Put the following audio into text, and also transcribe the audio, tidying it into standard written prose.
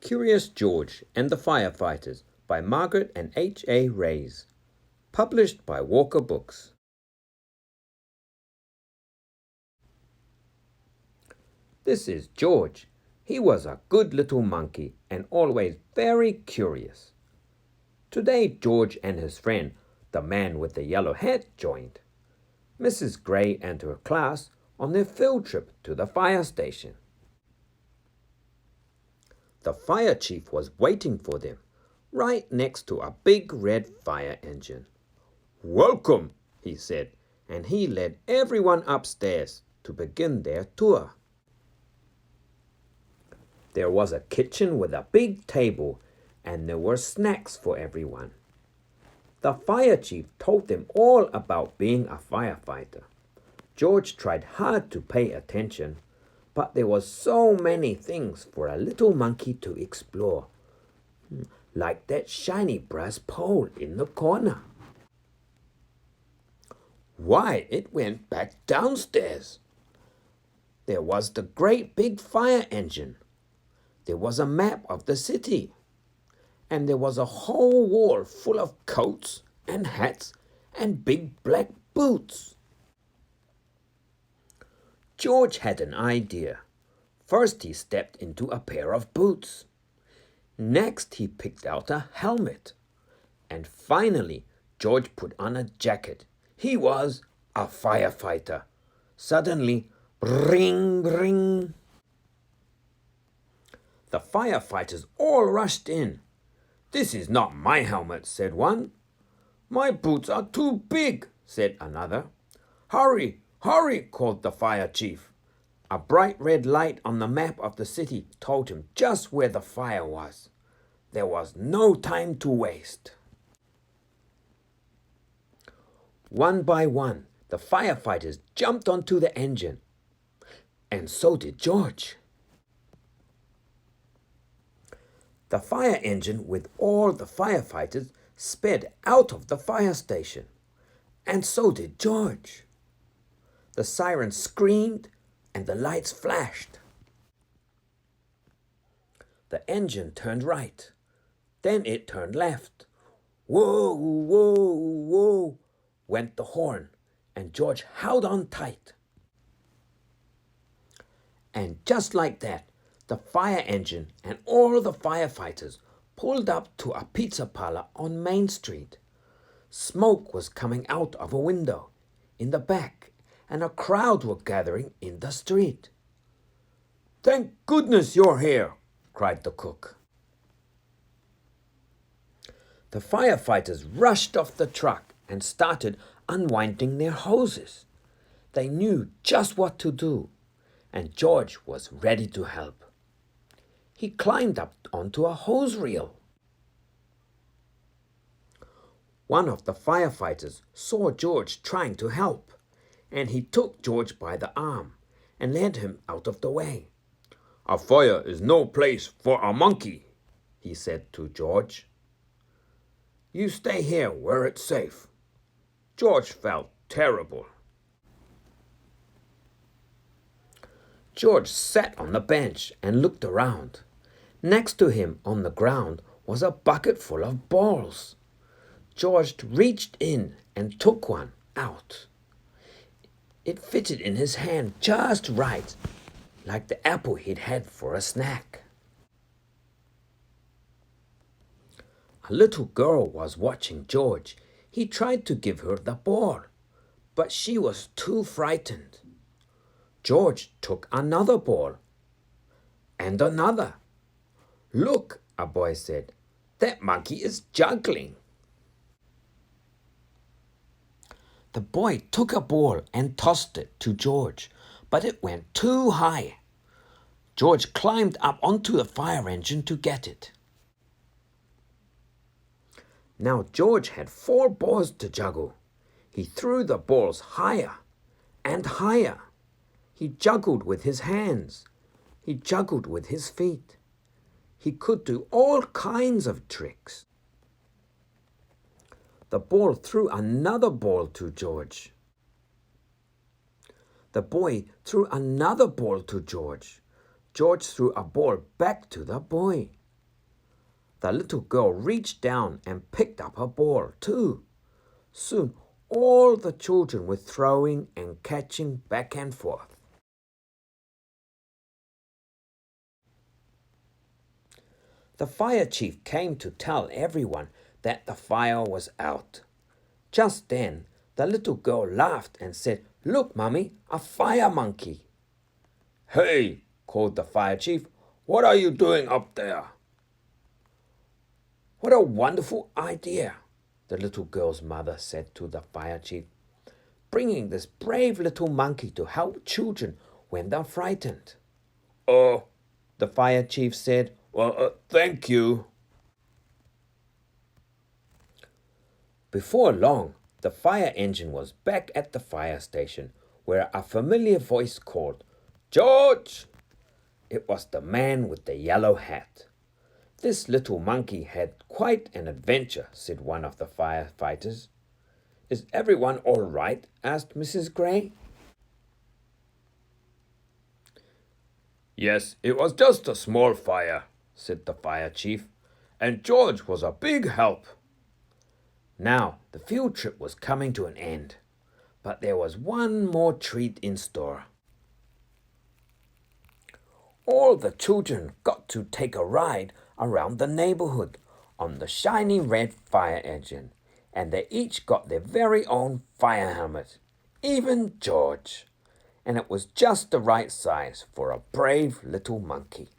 Curious George and the Firefighters by Margaret and H.A. Rays. Published by Walker Books. This is George. He was a good little monkey and always very curious. Today George and his friend, the man with the yellow hat, joined Mrs. Gray and her class on their field trip to the fire station. The fire chief was waiting for them, right next to a big red fire engine. "Welcome," he said, and he led everyone upstairs to begin their tour. There was a kitchen with a big table, and there were snacks for everyone. The fire chief told them all about being a firefighter. George tried hard to pay attention, but there were so many things for a little monkey to explore, like that shiny brass pole in the corner. Why, it went back downstairs. There was the great big fire engine. There was a map of the city. And there was a whole wall full of coats and hats and big black boots. George had an idea. First he stepped into a pair of boots. Next he picked out a helmet. And finally George put on a jacket. He was a firefighter. Suddenly, ring, ring. The firefighters all rushed in. "This is not my helmet," said one. "My boots are too big," said another. "Hurry, hurry," called the fire chief. A bright red light on the map of the city told him just where the fire was. There was no time to waste. One by one, the firefighters jumped onto the engine, and so did George. The fire engine with all the firefighters sped out of the fire station, and so did George. The siren screamed and the lights flashed. The engine turned right, then it turned left. Whoa, whoa, whoa, went the horn, and George held on tight. And just like that, the fire engine and all the firefighters pulled up to a pizza parlor on Main Street. Smoke was coming out of a window in the back, and a crowd were gathering in the street. "Thank goodness you're here," cried the cook. The firefighters rushed off the truck and started unwinding their hoses. They knew just what to do, and George was ready to help. He climbed up onto a hose reel. One of the firefighters saw George trying to help, and he took George by the arm and led him out of the way. "A fire is no place for a monkey," he said to George. "You stay here where it's safe." George felt terrible. George sat on the bench and looked around. Next to him on the ground was a bucket full of balls. George reached in and took one out. It fitted in his hand just right, like the apple he'd had for a snack. A little girl was watching George. He tried to give her the ball, but she was too frightened. George took another ball, and another. "Look," a boy said, "that monkey is juggling." The boy took a ball and tossed it to George, but it went too high. George climbed up onto the fire engine to get it. Now George had 4 balls to juggle. He threw the balls higher and higher. He juggled with his hands. He juggled with his feet. He could do all kinds of tricks. The ball threw another ball to George. The boy threw another ball to George. George threw a ball back to the boy. The little girl reached down and picked up a ball, too. Soon, all the children were throwing and catching back and forth. The fire chief came to tell everyone that the fire was out. Just then, the little girl laughed and said, "Look, Mummy, a fire monkey." "Hey," called the fire chief, "what are you doing up there?" "What a wonderful idea," the little girl's mother said to the fire chief. "Bringing this brave little monkey to help children when they're frightened." "Oh," the fire chief said, "well, thank you." Before long, the fire engine was back at the fire station, where a familiar voice called, "George!" It was the man with the yellow hat. "This little monkey had quite an adventure," said one of the firefighters. "Is everyone all right?" asked Mrs. Gray. "Yes, it was just a small fire," said the fire chief, "and George was a big help." Now, the field trip was coming to an end, but there was one more treat in store. All the children got to take a ride around the neighborhood on the shiny red fire engine, and they each got their very own fire helmet, even George, and it was just the right size for a brave little monkey.